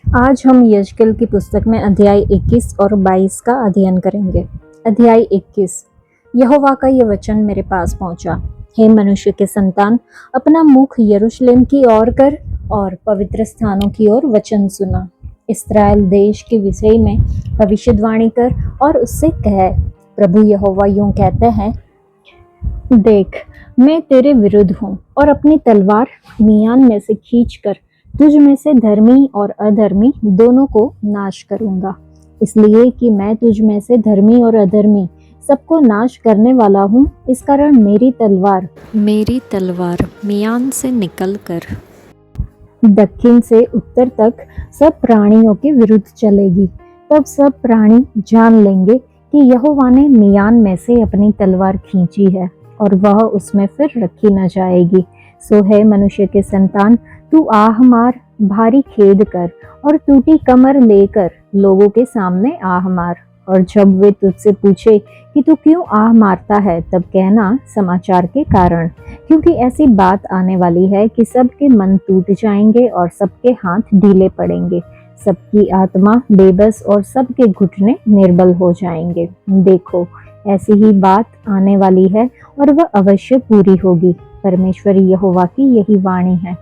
आज हम यजकेल की पुस्तक में अध्याय 21 और 22 का अध्ययन करेंगे। अध्याय 21। यहोवा का ये वचन मेरे पास पहुंचा, हे मनुष्य के संतान, अपना मुख यरूशलेम की ओर कर और पवित्र स्थानों की ओर वचन सुना। इस्राएल देश के विषय में भविष्यवाणी कर और उससे कह, प्रभु यहोवा यूं कहते हैं, देख, मैं तेरे विरुद्ध हूँ और अपनी तलवार मियान में से खींचकर तुझ में से धर्मी और अधर्मी दोनों को नाश करूंगा। इसलिए कि मैं तुझ में से धर्मी और अधर्मी सबको नाश करने वाला हूँ, इस कारण मेरी तलवार मियान से निकलकर दक्षिण से उत्तर तक सब प्राणियों के विरुद्ध चलेगी। तब सब प्राणी जान लेंगे कि यहोवा ने मियान में से अपनी तलवार खींची है और वह उसमें फिर रखी न जाएगी। सो है मनुष्य के संतान, तू आह मार, भारी खेद कर और टूटी कमर लेकर लोगों के सामने आह मार। और जब वे तुझसे पूछे कि तू क्यों आह मारता है, तब कहना, समाचार के कारण, क्योंकि ऐसी बात आने वाली है कि सबके मन टूट जाएंगे और सबके हाथ ढीले पड़ेंगे, सबकी आत्मा बेबस और सबके घुटने निर्बल हो जाएंगे। देखो, ऐसी ही बात आने वाली है और वह अवश्य पूरी होगी। परमेश्वर यहोवा की यही वाणी है।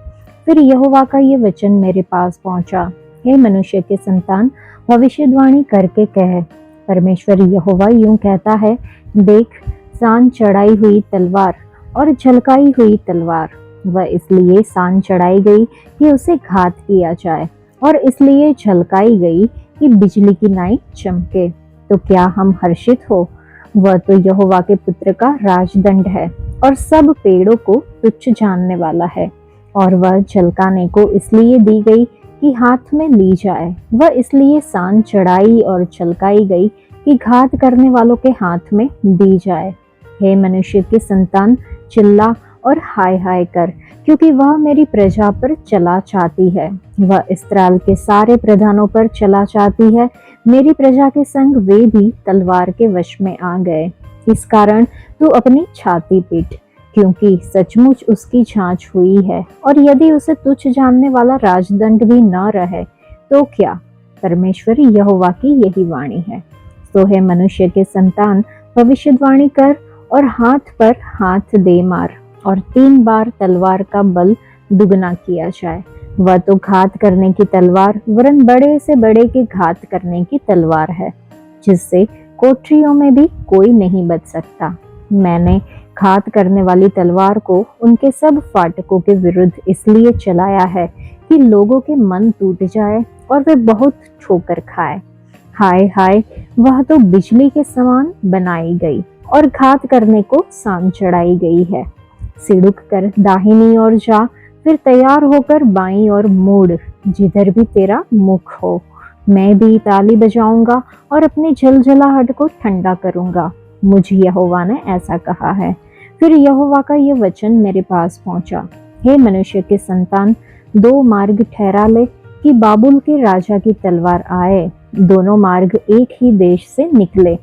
फिर यहोवा का ये वचन मेरे पास पहुंचा, हे मनुष्य के संतान, भविष्यवाणी करके कह, परमेश्वर यहोवा यूं कहता है, देख, सान चढ़ाई हुई तलवार और झलकाई हुई तलवार। वह इसलिए सान चढ़ाई गई कि उसे घात किया जाए, और इसलिए झलकाई गई कि बिजली की नाई चमके। तो क्या हम हर्षित हो? वह तो यहोवा के पुत्र का राजदंड है और सब पेड़ों को तुच्छ जानने वाला है। और वह झलकाने को इसलिए दी गई कि हाथ में ली जाए। वह इसलिए सान चढ़ाई और झलकाई गई कि घात करने वालों के हाथ में दी जाए। हे मनुष्य के संतान, चिल्ला और हाय हाय कर, क्योंकि वह मेरी प्रजा पर चला चाहती है। वह इस्राएल के सारे प्रधानों पर चला चाहती है। मेरी प्रजा के संग वे भी तलवार के वश में आ गए। इस कारण तू अपनी छाती पीट, क्योंकि सचमुच उसकी जांच हुई है। और यदि उसे तुच्छ जानने वाला राजदंड भी न रहे तो क्या? परमेश्वर यहोवा की यही वाणी है। सो है मनुष्य के संतान, भविष्यवाणी कर और हाथ पर हाथ दे मार, और 3 बार तलवार का बल दुगना किया जाए। वह तो घात करने की तलवार, वरन बड़े से बड़े के घात करने की तलवार है, जिससे कोठरियों में भी कोई नहीं बच सकता। मैंने घात करने वाली तलवार को उनके सब फाटकों के विरुद्ध इसलिए चलाया है कि लोगों के मन टूट जाए और वे बहुत ठोकर खाए। हाय हाय, वह तो बिजली के समान बनाई गई और घात करने को सान चढ़ाई गई है। सिड़ुक कर दाहिनी ओर जा, फिर तैयार होकर बाईं ओर मुड़, जिधर भी तेरा मुख हो। मैं भी ताली बजाऊंगा और अपनी झलझलाहट को ठंडा करूंगा। मुझ यहोवा ने ऐसा कहा है। फिर यहोवा का ये वचन मेरे पास पहुंचा, हे मनुष्य के संतान, 2 मार्ग ठहरा ले कि बाबुल के राजा की तलवार आए। दोनों मार्ग एक ही देश से निकले।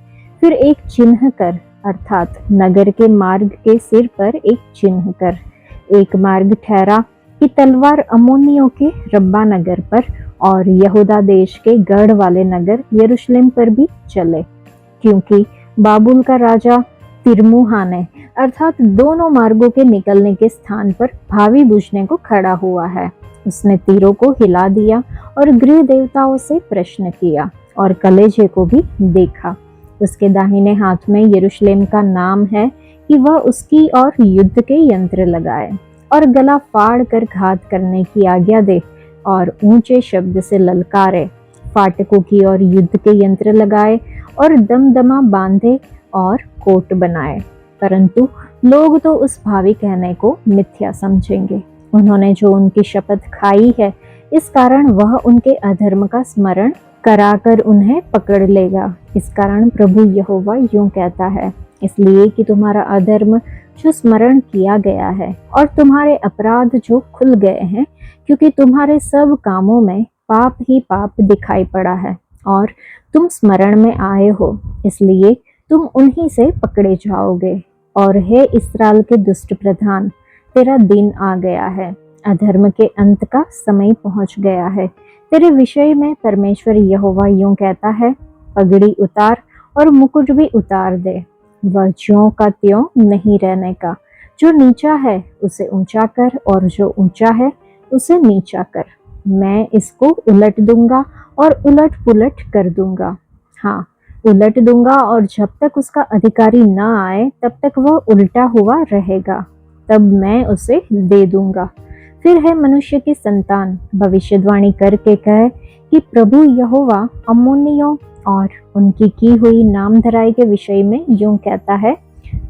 फिर एक चिन्ह कर, अर्थात नगर के मार्ग के सिर पर एक चिन्ह कर। एक मार्ग ठहरा कि तलवार अम्मोनियों के रब्बा नगर पर और यहूदा देश के गढ़ वाले नगर यरूशलेम पर भी चले, क्योंकि बाबुल का राजा तिर्मुहा ने, अर्थात दोनों मार्गों के निकलने के स्थान पर भावी बुझने को खड़ा हुआ है। उसने तीरों को हिला दिया और गृह देवताओं से प्रश्न किया और कलेजे को भी देखा। उसके दाहिने हाथ में यरूशलेम का नाम है कि वह उसकी और युद्ध के यंत्र लगाए और गला फाड़ कर घात करने की आज्ञा दे और ऊंचे शब्द से ललकारे, फाटकों की और युद्ध के यंत्र लगाए और दमदमा बांधे और कोट बनाए। परंतु लोग तो उस भावी कहने को मिथ्या समझेंगे। उन्होंने जो उनकी शपथ खाई है, इस कारण वह उनके अधर्म का स्मरण कराकर उन्हें पकड़ लेगा। इस कारण प्रभु यहोवा यूं कहता है, इसलिए कि तुम्हारा अधर्म जो स्मरण किया गया है और तुम्हारे अपराध जो खुल गए हैं, क्योंकि तुम्हारे सब कामों में पाप ही पाप दिखाई पड़ा है और तुम स्मरण में आए हो, इसलिए तुम उन्हीं से पकड़े जाओगे। और हे इस्राएल के दुष्ट प्रधान, तेरा दिन आ गया है। अधर्म के अंत का समय पहुंच गया है। तेरे विषय में परमेश्वर यहोवा यूं कहता है, पगड़ी उतार और मुकुट भी उतार दे। वह ज्यों का त्यों नहीं रहने का। जो नीचा है उसे ऊंचा कर और जो ऊंचा है उसे नीचा कर। मैं इसको उलट दूंगा और उलट पुलट कर दूंगा। हाँ, उलट दूंगा, और जब तक उसका अधिकारी न आए तब तक वह उल्टा हुआ रहेगा। तब मैं उसे दे दूंगा। फिर है मनुष्य की संतान, भविष्यवाणी करके कहे कि प्रभु यहोवा अम्मोनियों और उनकी की हुई नामधराई के विषय में यूं कहता है,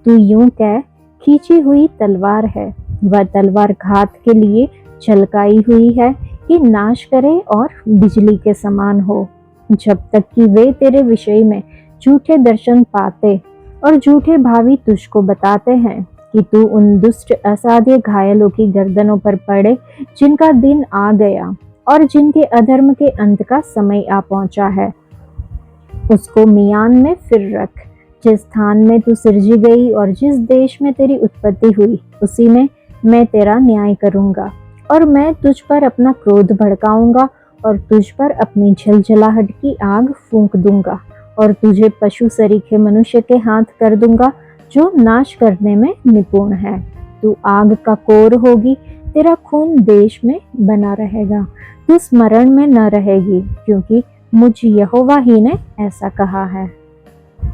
तू यूं कह, खींची हुई तलवार है, वह तलवार घात के लिए झलकाई हुई है कि नाश करे और बिजली के समान हो। जब तक कि वे तेरे विषय में झूठे दर्शन पाते और झूठे भावी तुझको बताते हैं कि तू उन दुष्ट असाध्य घायलों की गर्दनों पर पड़े जिनका दिन आ गया और जिनके अधर्म के अंत का समय आ पहुंचा है, उसको मियान में फिर रख। जिस स्थान में तू सिरजी गई और जिस देश में तेरी उत्पत्ति हुई, उसी में मैं तेरा न्याय करूंगा। और मैं तुझ पर अपना क्रोध भड़काऊंगा और तुझ पर अपनी झलझलाहट की आग फूंक दूंगा और तुझे पशु सरीखे मनुष्य के हाथ कर दूंगा जो नाश करने में निपुण है। तू आग का कोर होगी, तेरा खून देश में बना रहेगा, तू स्मरण में न रहेगी, क्योंकि मुझ यहोवा ही ने ऐसा कहा है।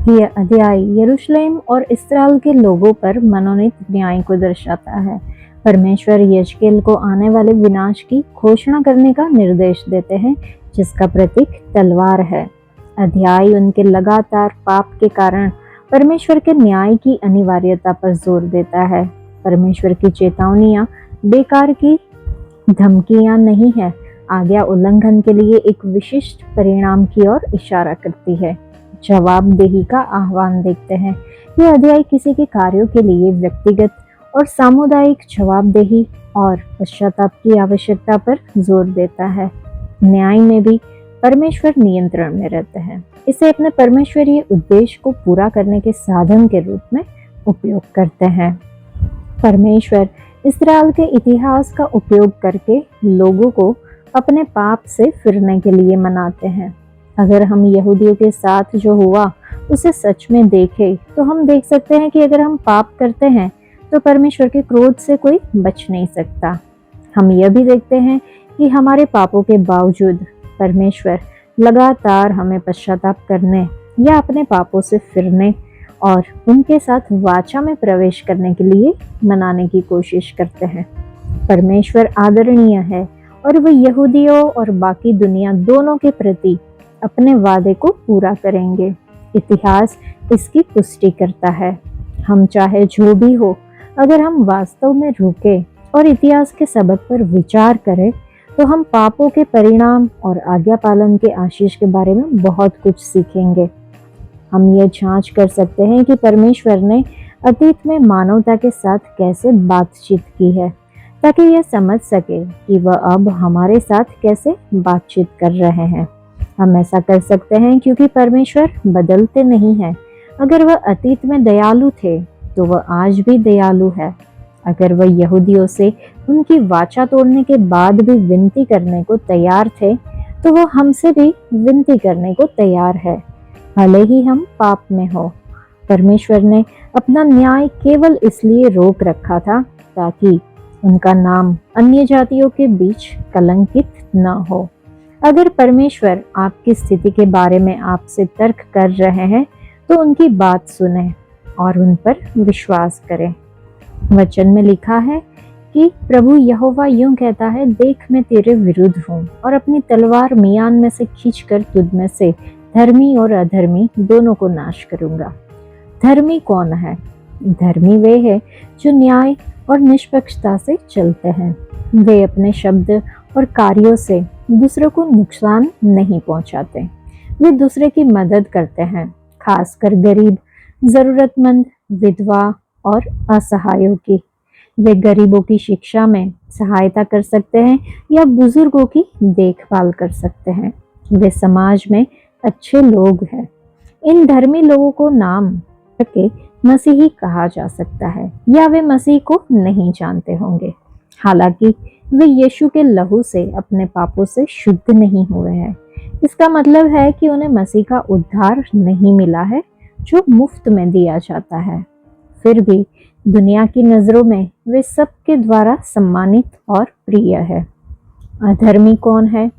यह अध्याय यरूशलेम और इस्राएल के लोगों पर मनोनीत न्याय को दर्शाता है। परमेश्वर यजकेल को आने वाले विनाश की घोषणा करने का निर्देश देते हैं, जिसका प्रतीक तलवार है। अध्याय उनके लगातार पाप के कारण परमेश्वर के न्याय की अनिवार्यता पर जोर देता है। परमेश्वर की चेतावनियां बेकार की धमकियां नहीं है, आज्ञा उल्लंघन के लिए एक विशिष्ट परिणाम की ओर इशारा करती है। जवाबदेही का आह्वान देखते हैं। यह अध्याय किसी के कार्यों के लिए व्यक्तिगत और सामुदायिक जवाबदेही और पश्चाताप की आवश्यकता पर जोर देता है। न्याय में भी परमेश्वर नियंत्रण में रहते हैं। इसे अपने परमेश्वरीय उद्देश्य को पूरा करने के साधन के रूप में उपयोग करते हैं। परमेश्वर इस्राएल के इतिहास का उपयोग करके लोगों को अपने पाप से फिरने के लिए मनाते हैं। अगर हम यहूदियों के साथ जो हुआ उसे सच में देखें, तो हम देख सकते हैं कि अगर हम पाप करते हैं तो परमेश्वर के क्रोध से कोई बच नहीं सकता। हम यह भी देखते हैं कि हमारे पापों के बावजूद परमेश्वर लगातार हमें पश्चाताप करने या अपने पापों से फिरने और उनके साथ वाचा में प्रवेश करने के लिए मनाने की कोशिश करते हैं। परमेश्वर आदरणीय है और वह यहूदियों और बाकी दुनिया दोनों के प्रति अपने वादे को पूरा करेंगे। इतिहास इसकी पुष्टि करता है। हम चाहे जो भी हो, अगर हम वास्तव में रुके और इतिहास के सबक पर विचार करें, तो हम पापों के परिणाम और आज्ञा पालन के आशीष के बारे में बहुत कुछ सीखेंगे। हम ये जांच कर सकते हैं कि परमेश्वर ने अतीत में मानवता के साथ कैसे बातचीत की है, ताकि यह समझ सके कि वह अब हमारे साथ कैसे बातचीत कर रहे हैं। हम ऐसा कर सकते हैं क्योंकि परमेश्वर बदलते नहीं हैं। अगर वह अतीत में दयालु थे तो वह आज भी दयालु है। अगर वह यहूदियों से उनकी वाचा तोड़ने के बाद भी विनती करने को तैयार थे, तो वह हमसे भी विनती करने को तैयार है, भले ही हम पाप में हो। परमेश्वर ने अपना न्याय केवल इसलिए रोक रखा था ताकि उनका नाम अन्य जातियों के बीच कलंकित न हो। अगर परमेश्वर आपकी स्थिति के बारे में आपसे तर्क कर रहे हैं, तो उनकी बात सुने और उन पर विश्वास करें। वचन में लिखा है कि प्रभु यहोवा यूं कहता है, देख मैं तेरे विरुद्ध हूँ और अपनी तलवार मियान में से खींचकर तुझ में से धर्मी और अधर्मी दोनों को नाश करूंगा। धर्मी कौन है? धर्मी वे है जो न्याय और निष्पक्षता से चलते हैं। वे अपने शब्द और कार्यों से दूसरों को नुकसान नहीं पहुंचाते। वे दूसरे की मदद करते हैं, खासकर गरीब, जरूरतमंद, विधवा और असहायों की। वे गरीबों की शिक्षा में सहायता कर सकते हैं या बुजुर्गों की देखभाल कर सकते हैं। वे समाज में अच्छे लोग हैं। इन धर्मी लोगों को नाम करके मसीही कहा जा सकता है, या वे मसीह को नहीं जानते होंगे। हालांकि वे यीशु के लहू से अपने पापों से शुद्ध नहीं हुए हैं। इसका मतलब है कि उन्हें मसीह का उद्धार नहीं मिला है जो मुफ्त में दिया जाता है। फिर भी दुनिया की नजरों में वे सबके द्वारा सम्मानित और प्रिय है। अधर्मी कौन है?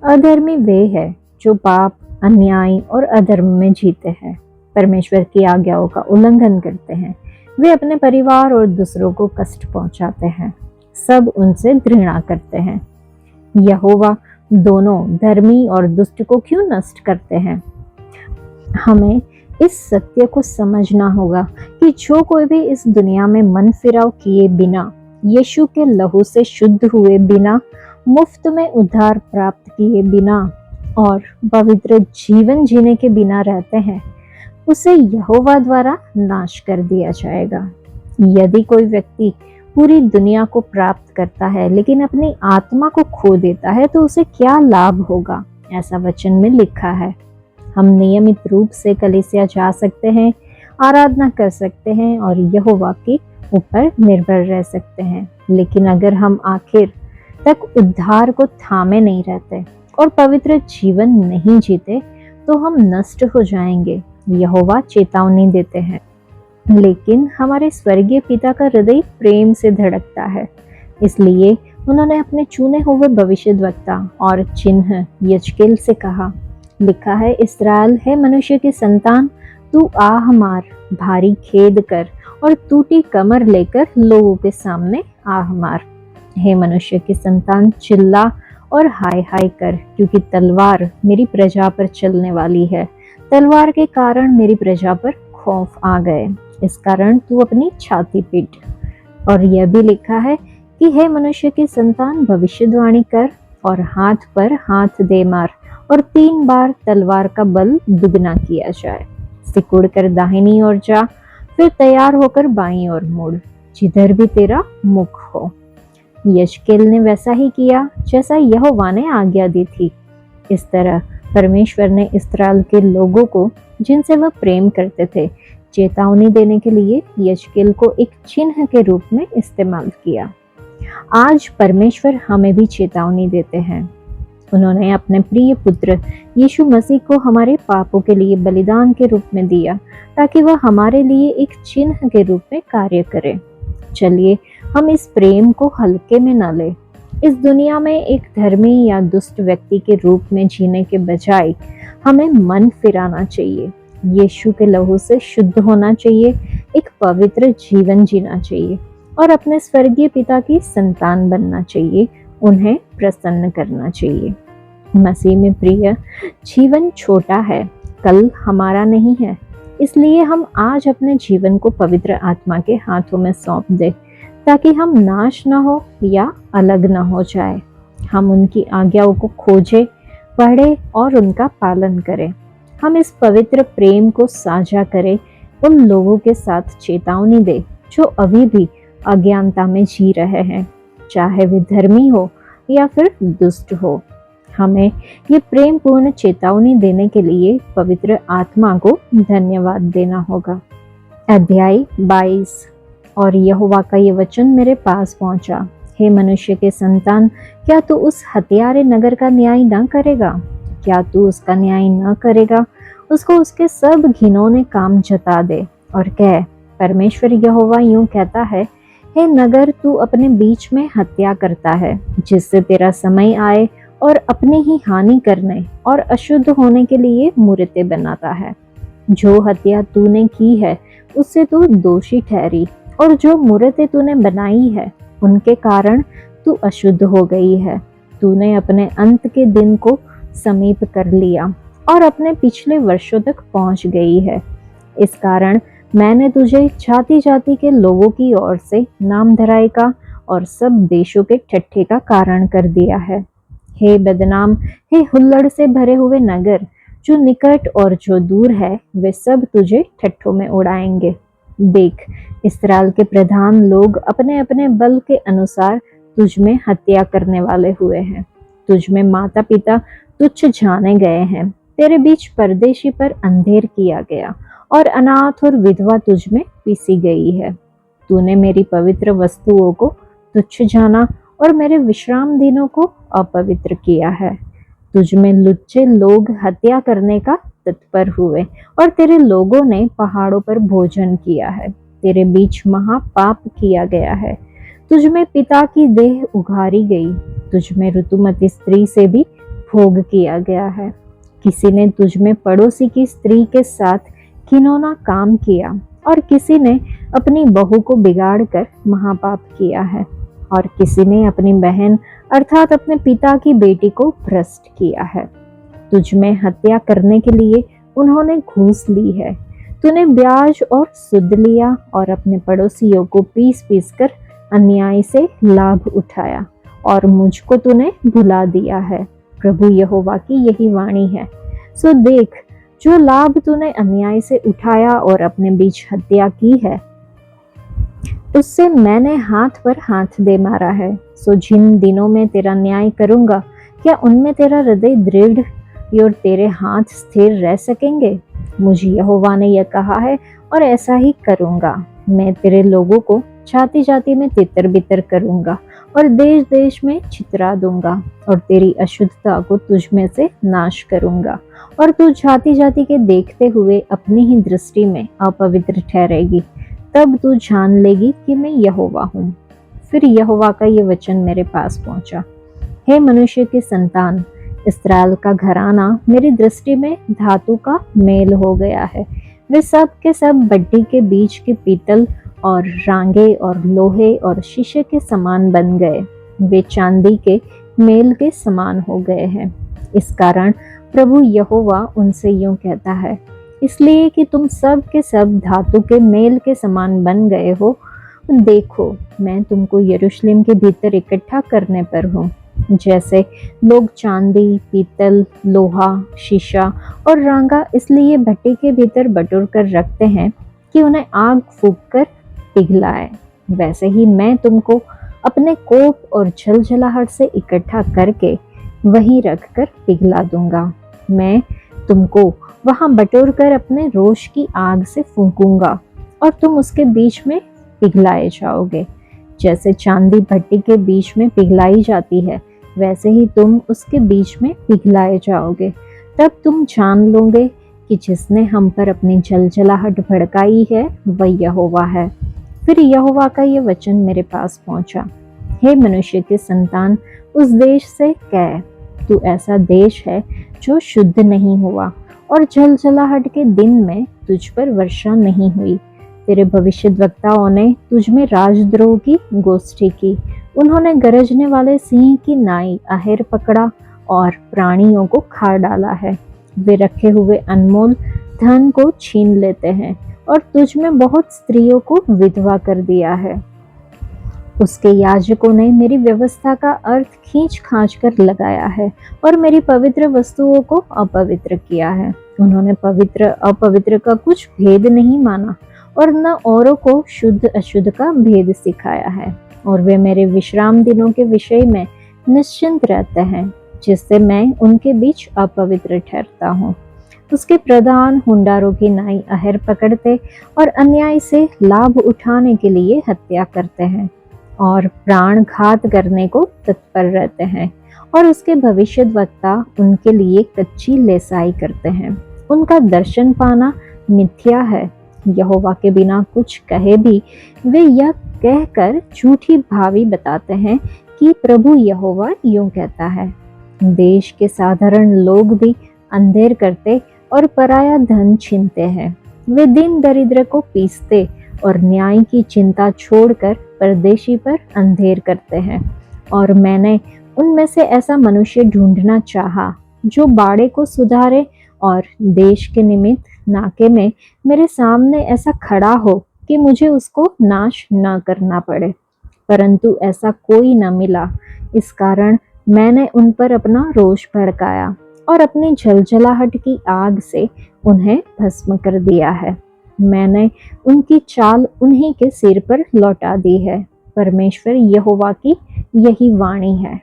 अधर्मी वे है जो पाप, अन्याय और अधर्म में जीते हैं, परमेश्वर की आज्ञाओं का उल्लंघन करते हैं। वे अपने परिवार और दूसरों को कष्ट पहुंचाते हैं, सब उनसे घृणा करते हैं। यहोवा दोनों धर्मी और दुष्ट को क्यों नष्ट करते हैं? हमें इस सत्य को समझना होगा कि जो कोई भी इस दुनिया में मन फिराव किए बिना, यीशु के लहू से शुद्ध हुए बिना, मुफ्त में उद्धार प्राप्त किए बिना और पवित्र जीवन जीने के बिना रहते हैं, उसे यहोवा द्वारा नाश कर दिया जाएगा। यदि कोई व्यक्ति पूरी दुनिया को प्राप्त करता है लेकिन अपनी आत्मा को खो देता है तो उसे क्या लाभ होगा? ऐसा वचन में लिखा है। हम नियमित रूप से कलीसिया जा सकते हैं, आराधना कर सकते हैं और यहोवा के ऊपर निर्भर रह सकते हैं, लेकिन अगर हम आखिर तक उद्धार को थामे नहीं रहते और पवित्र जीवन नहीं जीते तो हम नष्ट हो जाएंगे। यहोवा चेतावनी देते हैं, लेकिन हमारे स्वर्गीय पिता का हृदय प्रेम से धड़कता है, इसलिए उन्होंने अपने चुने हुए भविष्यद्वक्ता और चिन्ह यजकेल से कहा। लिखा है, इस्राएल है मनुष्य की संतान, तू आह मार, भारी खेद कर और टूटी कमर लेकर लोगों के सामने आह मार। हे मनुष्य की संतान, चिल्ला और हाय हाय कर, क्योंकि तलवार मेरी प्रजा पर चलने वाली है। तलवार के कारण मेरी प्रजा पर खौफ आ गए, इस कारण तू अपनी छाती पीट। और यह भी लिखा है कि हे मनुष्य की संतान, भविष्यवाणी कर और हाथ पर हाथ दे मार और 3 बार तलवार का बल दुगना किया जाए। सिकुड़ कर दाहिनी ओर जा, फिर तैयार होकर बाईं ओर मुड़, जिधर भी तेरा मुख हो। यजकेल ने वैसा ही किया जैसा यहोवा ने आज्ञा दी थी। इस तरह परमेश्वर ने इस्राएल के लोगों को, जिनसे वह प्रेम करते थे, चेतावनी देने के लिए यजकेल को एक चिन्ह के रूप में इस्तेमाल किया। आज परमेश्वर हमें भी चेतावनी देते हैं। उन्होंने अपने प्रिय पुत्र यीशु मसीह को हमारे पापों के लिए बलिदान के रूप में दिया, ताकि वह हमारे लिए एक चिन्ह के रूप में कार्य करे। चलिए हम इस प्रेम को हल्के में न लें। इस दुनिया में एक धर्मी या दुष्ट व्यक्ति के रूप में जीने के बजाय हमें मन फिराना चाहिए, यीशु के लहू से शुद्ध होना चाहिए, एक पवित्र जीवन जीना चाहिए और अपने स्वर्गीय पिता की संतान बनना चाहिए, उन्हें प्रसन्न करना चाहिए। मसीह में प्रिय, जीवन छोटा है, कल हमारा नहीं है, इसलिए हम आज अपने जीवन को पवित्र आत्मा के हाथों में सौंप दें, ताकि हम नाश न हो या अलग न हो जाए। हम उनकी आज्ञाओं को खोजें, पढ़ें और उनका पालन करें। हम इस पवित्र प्रेम को साझा करें, उन लोगों के साथ चेतावनी दें जो अभी भी अज्ञानता में जी रहे हैं, चाहे वे धर्मी हो या फिर दुष्ट हो। हमें ये प्रेम पूर्ण चेतावनी देने के लिए पवित्र आत्मा को धन्यवाद देना होगा। अध्याय 22। और यहोवा का ये वचन मेरे पास पहुंचा, हे मनुष्य के संतान, क्या तू उस हत्यारे नगर का न्याय न करेगा? क्या तू उसका न्याय न करेगा? उसको उसके सब घिनौने काम जता दे और कह, परमेश्वर यहोवा यूं कहता है, हे नगर, तू अपने बीच में हत्या करता है, जिससे तेरा समय आए और अपनी ही हानि करने और अशुद्ध होने के लिए मूर्तें बनाता है। जो हत्या तूने की है उससे तू दोषी ठहरी, और जो मूर्तें तूने बनाई है उनके कारण तू अशुद्ध हो गई है। तूने अपने अंत के दिन को समीप कर लिया और अपने पिछले वर्षों तक पहुंच गई है। इस कारण मैंने तुझे जाति जाति के लोगों की ओर से नाम धराई का और सब देशों के ठट्ठे का कारण कर दिया है। हे बदनाम, हे हुल्लड़ से भरे हुए नगर, जो निकट और जो दूर है वे सब तुझे ठट्ठों में उड़ाएंगे। देख, इस्राएल के प्रधान लोग अपने अपने बल के अनुसार तुझ में हत्या करने वाले हुए हैं। तुझ में माता पिता तुच्छ जाने गए हैं। तेरे बीच परदेशी पर अंधेर किया गया और अनाथ और विधवा तुझ में पीसी गई है। तूने मेरी पवित्र वस्तुओं को तुच्छ जाना और मेरे विश्राम दिनों को अपवित्र किया है। तुझ में लुच्चे लोग हत्या करने का तत्पर हुए और तेरे लोगों ने पहाड़ों पर भोजन किया है। तेरे बीच महापाप किया गया है। तुझ में पिता की देह उघारी गई। तुझ में ऋतुमती स्त्री से भी भोग किया गया है। किसी ने तुझ में पड़ोसी की स्त्री के साथ घिनौना काम किया और किसी ने अपनी बहू को बिगाड़कर महापाप किया है और किसी ने अपनी बहन अर्थात अपने पिता की बेटी को भ्रष्ट किया है। तुझ में हत्या करने के लिए उन्होंने घूस ली है। तूने ब्याज और सुध लिया और अपने पड़ोसियों को पीस पीस कर अन्याय से लाभ उठाया और मुझको तूने भुला दिया है। प्रभु यहोवा की यही वाणी है। सो देख, जो लाभ तूने अन्याय से उठाया और अपने बीच हत्या की है, उससे मैंने हाथ पर हाथ दे मारा है। सो जिन दिनों में तेरा न्याय करूंगा, क्या उनमें तेरा हृदय दृढ़ और तेरे हाथ स्थिर रह सकेंगे? मुझे यहोवा ने यह कहा है और ऐसा ही करूंगा। मैं तेरे लोगों को जाति जाति में तितर बितर करूंगा और देश देश में छितरा दूंगा और तेरी अशुद्धता को तुझ में से नाश करूंगा और तू जाति जाति के देखते हुए अपनी ही दृष्टि में अपवित्र ठहरेगी। तब तू जान लेगी कि मैं यहोवा हूँ। फिर यहोवा का ये वचन मेरे पास पहुंचा। हे मनुष्य की संतान, इस्राएल का घराना मेरी दृष्टि में धातु का मेल हो गया है। वे सब के सब भट्टी के बीच के पीतल और रांगे और लोहे और शीशे के समान बन गए। वे चांदी के मेल के समान हो गए हैं। इस कारण प्रभु यहोवा उनसे यूं कहता है, इसलिए कि तुम सब के सब धातु के मेल के समान बन गए हो, देखो मैं तुमको यरूशलेम के भीतर इकट्ठा करने पर हूँ। जैसे लोग चांदी, पीतल, लोहा, शीशा और रांगा इसलिए भट्टी के भीतर बटोर कर रखते हैं कि उन्हें आग फूंक कर पिघलाए, वैसे ही मैं तुमको अपने कोप और झलझलाहट से इकट्ठा करके वहीं रखकर पिघला दूंगा। मैं तुमको वहां बटोर कर अपने रोष की आग से फूंकूंगा और तुम उसके बीच में पिघलाए जाओगे। जैसे चांदी भट्टी के बीच में पिघलाई जाती है, वैसे ही तुम उसके बीच में पिघलाए जाओगे। तब तुम जान लोगे कि जिसने हम पर अपनी जलजलाहट भड़काई है वह यहोवा है। फिर यहोवा का ये वचन मेरे पास पहुंचा। हे मनुष्य के संतान, उस देश से कह, तू ऐसा देश है जो शुद्ध नहीं हुआ और जलजलाहट के दिन में तुझ पर वर्षा नहीं हुई। तेरे भविष्यद्वक्ताओं ने तुझ में राजद्रोह की गोष्ठी की। उन्होंने गरजने वाले सिंह की नाई आहेर पकड़ा और प्राणियों को खा डाला है। वे रखे हुए अनमोल धन को छीन लेते हैं और तुझ में बहुत स्त्रियों को विधवा कर दिया है। उसके याजकों ने मेरी व्यवस्था का अर्थ खींच खांच कर लगाया है और मेरी पवित्र वस्तुओं को अपवित्र किया है। उन्होंने पवित्र अपवित्र का कुछ भेद नहीं माना और न औरों को शुद्ध अशुद्ध का भेद सिखाया है। और वे मेरे विश्राम दिनों के विषय में निश्चिंत रहते हैं, जिससे मैं उनके बीच अपवित्र ठहरता हूँ। उसके प्रधान हुंडारों की नाई अहर पकड़ते और अन्याय से लाभ उठाने के लिए हत्या करते हैं और प्राण घात करने को तत्पर रहते हैं। और उसके भविष्यद्वक्ता उनके लिए कच्ची लेसाई करते हैं। उनका दर्शन पाना मिथ्या है। यहोवा के बिना कुछ कहे भी वे यह कहकर झूठी भावी बताते हैं कि प्रभु यहोवा यूं कहता है। देश के साधारण लोग भी अंधेर करते और पराया धन छीनते हैं। वे दिन दरिद्र को पीसते और न्याय की चिंता छोड़कर परदेशी पर अंधेर करते हैं। और मैंने उनमें से ऐसा मनुष्य ढूंढना चाहा जो बाड़े को सुधारे और देश के निमित्त नाके में मेरे सामने ऐसा खड़ा हो कि मुझे उसको नाश न करना पड़े, परंतु ऐसा कोई न मिला। इस कारण मैंने उन पर अपना रोष भड़काया और अपनी जलजलाहट की आग से उन्हें भस्म कर दिया है। मैंने उनकी चाल उन्हीं के सिर पर लौटा दी है। परमेश्वर यहोवा की यही वाणी है।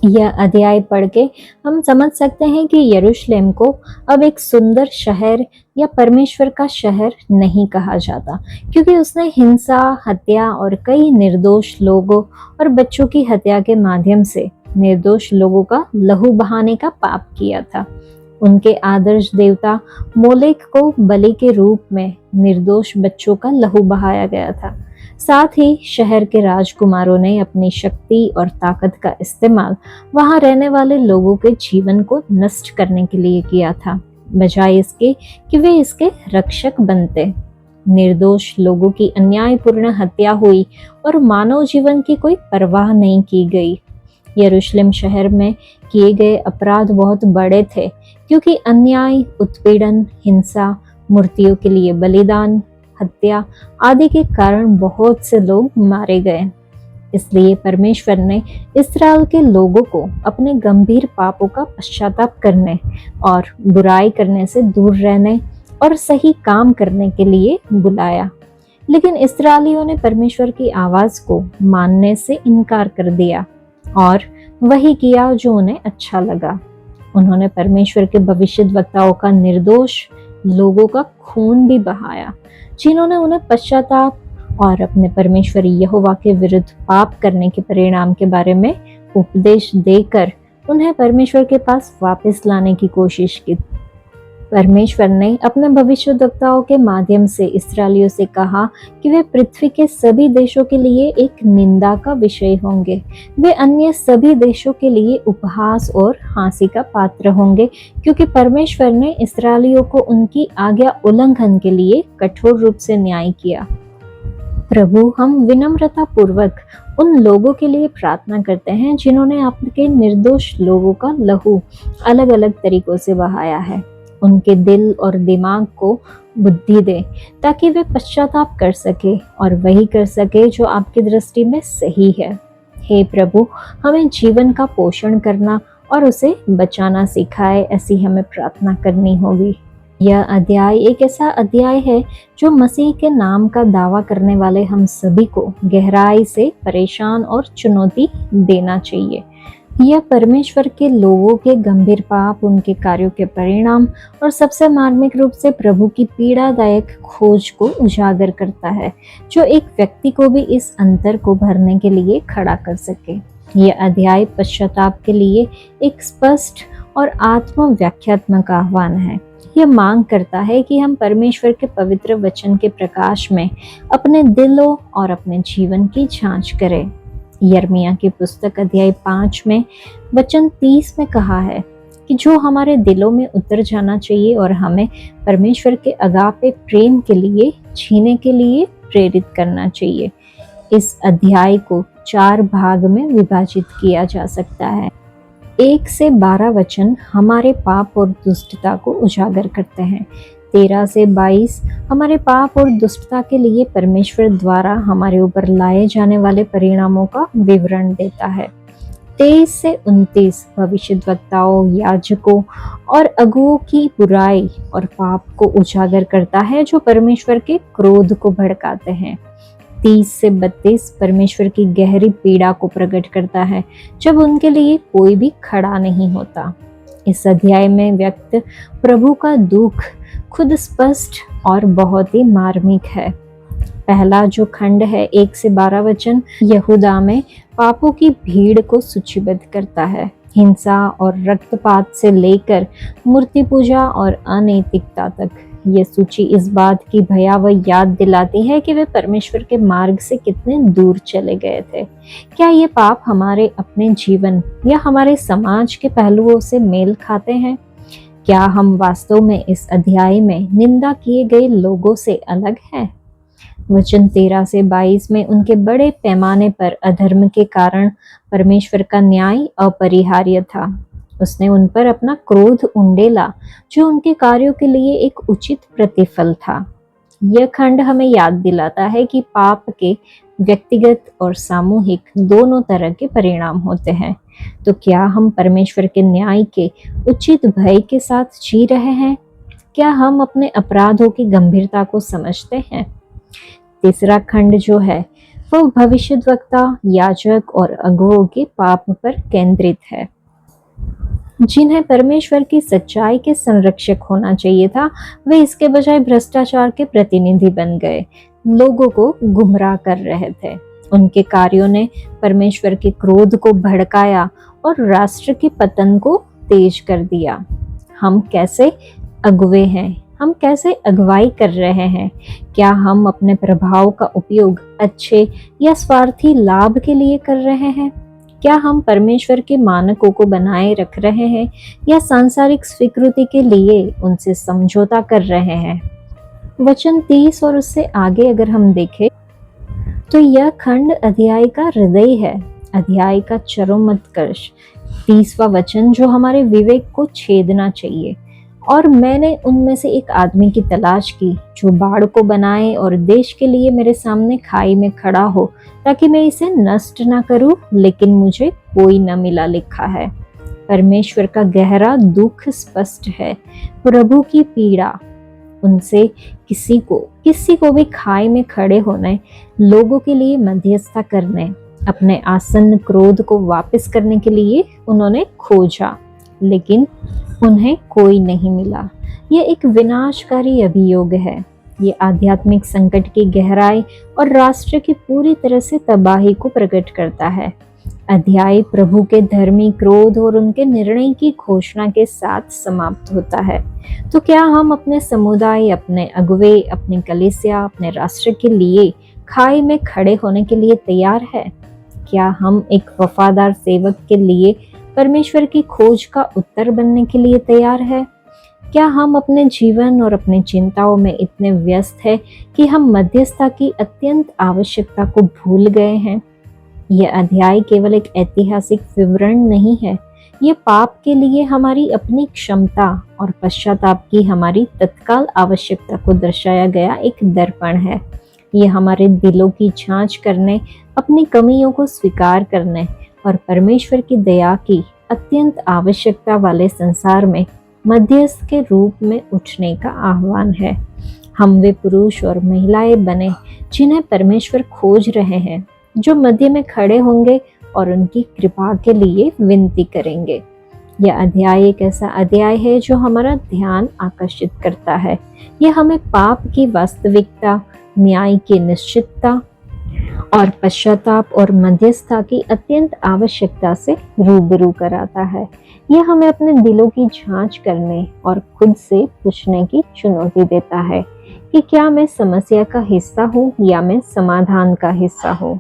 यह अध्याय पढ़ के हम समझ सकते हैं कि यरूशलेम को अब एक सुंदर शहर या परमेश्वर का शहर नहीं कहा जाता, क्योंकि उसने हिंसा, हत्या और कई निर्दोष लोगों और बच्चों की हत्या के माध्यम से निर्दोष लोगों का लहू बहाने का पाप किया था। उनके आदर्श देवता मोलेक को बलि के रूप में निर्दोष बच्चों का लहू बहाया गया था। साथ ही शहर के राजकुमारों ने अपनी शक्ति और ताकत का इस्तेमाल वहां रहने वाले लोगों के जीवन को नष्ट करने के लिए किया था, बजाय इसके कि वे इसके रक्षक बनते। निर्दोष लोगों की अन्यायपूर्ण हत्या हुई और मानव जीवन की कोई परवाह नहीं की गई। यरूशलेम शहर में किए गए अपराध बहुत बड़े थे, क्योंकि अन्याय, उत्पीड़न, हिंसा, मूर्तियों के लिए बलिदान, हत्या आदि के कारण बहुत से लोग मारे गए। इसलिए परमेश्वर ने इस्राएल के लोगों को अपने गंभीर पापों का पश्चाताप करने और बुराई करने से दूर रहने और सही काम करने के लिए बुलाया। लेकिन इस्राएलियों ने परमेश्वर की आवाज को मानने से इनकार कर दिया और वही किया जो उन्हें अच्छा लगा। उन्होंने परमेश्वर के भविष्यद्वक्ताओं का निर्दोष लोगों का खून भी बहाया, जिन्होंने उन्हें पश्चाताप और अपने परमेश्वर यहोवा के विरुद्ध पाप करने के परिणाम के बारे में उपदेश देकर उन्हें परमेश्वर के पास वापस लाने की कोशिश की। परमेश्वर ने अपने भविष्यद्वक्ताओं के माध्यम से इस्राएलियों से कहा कि वे पृथ्वी के सभी देशों के लिए एक निंदा का विषय होंगे। वे अन्य सभी देशों के लिए उपहास और हंसी का पात्र होंगे, क्योंकि परमेश्वर ने इस्राएलियों को उनकी आज्ञा उल्लंघन के लिए कठोर रूप से न्याय किया। प्रभु, हम विनम्रता पूर्वक उन लोगों के लिए प्रार्थना करते हैं जिन्होंने आपके निर्दोष लोगों का लहू अलग अलग तरीकों से बहाया है। उनके दिल और दिमाग को बुद्धि दे, ताकि वे पश्चाताप कर सके और वही कर सके जो आपकी दृष्टि में सही है। हे प्रभु, हमें जीवन का पोषण करना और उसे बचाना सिखाए, ऐसी हमें प्रार्थना करनी होगी। यह अध्याय एक ऐसा अध्याय है जो मसीह के नाम का दावा करने वाले हम सभी को गहराई से परेशान और चुनौती देना चाहिए। यह परमेश्वर के लोगों के गंभीर पाप, उनके कार्यों के परिणाम और सबसे मार्मिक रूप से प्रभु की पीड़ादायक खोज को उजागर करता है, जो एक व्यक्ति को भी इस अंतर को भरने के लिए खड़ा कर सके। यह अध्याय पश्चाताप के लिए एक स्पष्ट और आत्मव्याख्यात्मक आह्वान है। यह मांग करता है कि हम परमेश्वर के पवित्र वचन के प्रकाश में अपने दिलों और अपने जीवन की जांच करें। यिर्मयाह की पुस्तक अध्याय 5 में वचन 30 में कहा है कि जो हमारे दिलों में उतर जाना चाहिए और हमें परमेश्वर के अगापे प्रेम के लिए जीने के लिए प्रेरित करना चाहिए। इस अध्याय को 4 भाग में विभाजित किया जा सकता है। 1 से 12 वचन हमारे पाप और दुष्टता को उजागर करते हैं। 13 से 22 हमारे पाप और दुष्टता के लिए परमेश्वर द्वारा हमारे ऊपर लाए जाने वाले परिणामों का विवरण देता है। 23 से 29 भविष्यद्वक्ताओं, याजकों और अगुओं की बुराई और पाप को उजागर करता है, जो परमेश्वर के क्रोध को भड़काते हैं। 30 से 32 परमेश्वर की गहरी पीड़ा को प्रकट करता है, जब उनके लिए कोई भी खड़ा नहीं होता। इस अध्याय में व्यक्त प्रभु का दुख खुद स्पष्ट और बहुत ही मार्मिक है। पहला जो खंड है 1 से 12 वचन यहूदा में पापों की भीड़ को सूचीबद्ध करता है। हिंसा और रक्तपात से लेकर मूर्ति पूजा और अनैतिकता तक ये सूची इस बात की भयावह याद दिलाती है कि वे परमेश्वर के मार्ग से कितने दूर चले गए थे। क्या ये पाप हमारे अपने जीवन या हमारे समाज के पहलुओं से मेल खाते हैं? क्या हम वास्तव में इस अध्याय में निंदा किए गए लोगों से अलग हैं? वचन 13 से 22 में उनके बड़े पैमाने पर अधर्म के कारण परमेश्वर का न्याय अपरिहार्य था। उसने उन पर अपना क्रोध उंडेला, जो उनके कार्यों के लिए एक उचित प्रतिफल था। यह खंड हमें याद दिलाता है कि पाप के व्यक्तिगत और सामूहिक दोनों तरह के परिणाम होते हैं। तो क्या हम परमेश्वर के न्याय के उचित भय के साथ जी रहे हैं? क्या हम अपने अपराधों की गंभीरता को समझते हैं? तीसरा खंड जो है वो भविष्यद्वक्ता, याजक और अगुओं के पाप पर केंद्रित है, जिन्हें परमेश्वर की सच्चाई के संरक्षक होना चाहिए था। वे इसके बजाय भ्रष्टाचार के प्रतिनिधि बन गए, लोगों को गुमराह कर रहे थे। उनके कार्यों ने परमेश्वर के क्रोध को भड़काया और राष्ट्र के पतन को तेज कर दिया। हम कैसे अगुवे हैं? हम कैसे अगुवाई कर रहे हैं? क्या हम अपने प्रभाव का उपयोग अच्छे या स्वार्थी लाभ के लिए कर रहे हैं? क्या हम परमेश्वर के मानकों को बनाए रख रहे हैं या सांसारिक स्वीकृति के लिए उनसे समझौता कर रहे हैं? वचन 30 और उससे आगे अगर हम देखें तो यह खंड अध्याय का हृदय है, अध्याय का चरमोत्कर्ष, 30वां वचन जो हमारे विवेक को छेदना चाहिए। और मैंने उनमें से एक आदमी की तलाश की जो बाड़ को बनाए और देश के लिए मेरे सामने खाई में खड़ा हो, ताकि मैं इसे नष्ट ना करूं, लेकिन मुझे कोई न मिला लिखा है। परमेश्वर का गहरा दुख स्पष्ट है, प्रभु की पीड़ा, उनसे किसी को भी खाई में खड़े होने, लोगों के लिए मध्यस्थता करने, अपने आसन्न क्रोध को वापस करने के लिए उन्होंने खोजा, लेकिन उन्हें कोई नहीं मिला। यह एक विनाशकारी अभियोग है। ये आध्यात्मिक संकट की गहराई और राष्ट्र की पूरी तरह से तबाही को प्रकट करता है। अध्याय प्रभु के धर्मी क्रोध और उनके निर्णय की घोषणा के साथ समाप्त होता है। तो क्या हम अपने समुदाय, अपने अगुवे, अपनी कलीसिया, अपने राष्ट्र के लिए खाई में खड़े होने के लिए तैयार है? क्या हम एक वफादार सेवक के लिए परमेश्वर की खोज का उत्तर बनने के लिए तैयार है? क्या हम अपने जीवन और अपनी चिंताओं में इतने व्यस्त हैं कि हम मध्यस्थता की अत्यंत आवश्यकता को भूल गए हैं? यह अध्याय केवल एक ऐतिहासिक विवरण नहीं है, ये पाप के लिए हमारी अपनी क्षमता और पश्चाताप की हमारी तत्काल आवश्यकता को दर्शाया गया एक दर्पण है। ये हमारे दिलों की जांच करने, अपनी कमियों को स्वीकार करने और परमेश्वर की दया की अत्यंत आवश्यकता वाले संसार में मध्यस्थ के रूप में उठने का आह्वान है। हम वे पुरुष और महिलाएं बने जिन्हें परमेश्वर खोज रहे हैं, जो मध्य में खड़े होंगे और उनकी कृपा के लिए विनती करेंगे। यह अध्याय एक ऐसा अध्याय है जो हमारा ध्यान आकर्षित करता है। यह हमें पाप की वास्तविकता, न्याय की निश्चितता और पश्चाताप और मध्यस्थता की अत्यंत आवश्यकता से रूबरू कराता है। यह हमें अपने दिलों की जांच करने और खुद से पूछने की चुनौती देता है कि क्या मैं समस्या का हिस्सा हूँ या मैं समाधान का हिस्सा हूँ?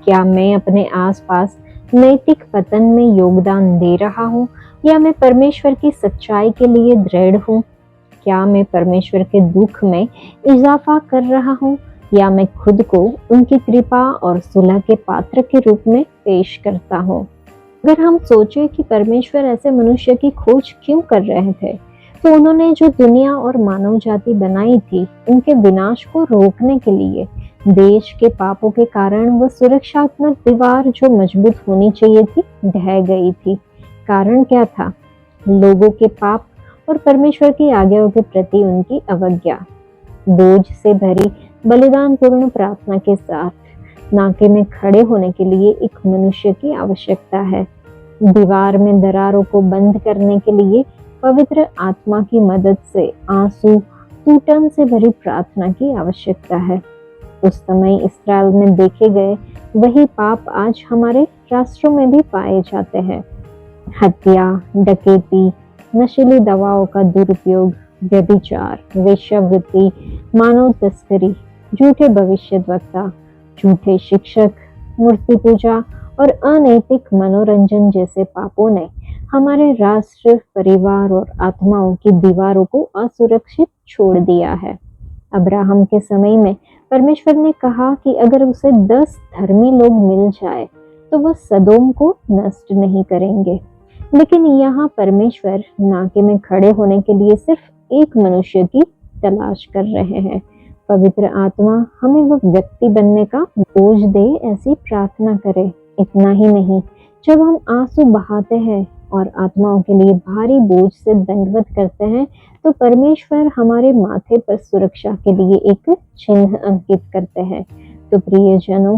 क्या मैं अपने आसपास नैतिक पतन में योगदान दे रहा हूँ या मैं परमेश्वर की सच्चाई के लिए दृढ़ हूँ? क्या मैं परमेश्वर के दुख में इजाफा कर रहा हूँ या मैं खुद को उनकी कृपा और सुलह के पात्र के रूप में पेश करता हूँ? अगर हम सोचें कि परमेश्वर ऐसे मनुष्य की खोज क्यों कर रहे थे, तो उन्होंने जो दुनिया और मानव जाति बनाई थी, उनके विनाश को रोकने के लिए देश के पापों के कारण वह सुरक्षात्मक दीवार जो मजबूत होनी चाहिए थी, ढह गई थी। कारण क्या था? लोगों के पाप और परमेश्वर की आज्ञाओं के प्रति उनकी अवज्ञा। बोझ से भरी बलिदान पूर्ण प्रार्थना के साथ नाके में खड़े होने के लिए एक मनुष्य की आवश्यकता है। दीवार में दरारों को बंद करने के लिए पवित्र आत्मा की मदद से आंसू, टूटन से भरी प्रार्थना की आवश्यकता है। उस समय इस्राएल में देखे गए वही पाप आज हमारे राष्ट्रों में भी पाए जाते हैं। हत्या, डकैती, नशीली दवाओं का दुरुपयोग, व्यभिचार, वेश्यावृत्ति, मानव तस्करी, झूठे भविष्यद्वक्ता, झूठे शिक्षक, मूर्ति पूजा और अनैतिक मनोरंजन जैसे पापों ने हमारे राष्ट्र, परिवार और आत्माओं की दीवारों को असुरक्षित छोड़ दिया है। अब्राहम के समय में परमेश्वर ने कहा कि अगर उसे 10 धर्मी लोग मिल जाए तो वह सदोम को नष्ट नहीं करेंगे, लेकिन यहाँ परमेश्वर नाके में खड़े होने के लिए सिर्फ एक मनुष्य की तलाश कर रहे हैं। पवित्र आत्मा हमें वह व्यक्ति बनने का बोझ दे, ऐसी प्रार्थना करे। इतना ही नहीं, जब हम आंसू बहाते हैं और आत्माओं के लिए भारी बोझ से दंडवत करते हैं, तो परमेश्वर हमारे माथे पर सुरक्षा के लिए एक चिन्ह अंकित करते हैं। तो प्रियजनों,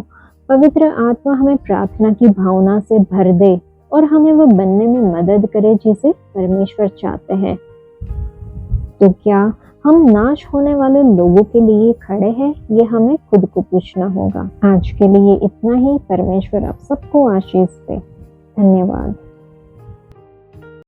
पवित्र आत्मा हमें प्रार्थना की भावना से भर दे और हमें वह बनने में मदद करे जिसे परमेश्वर चाहते हैं। तो क्या हम नाश होने वाले लोगों के लिए खड़े हैं? ये हमें खुद को पूछना होगा। आज के लिए इतना ही। परमेश्वर आप सबको आशीष दे। धन्यवाद।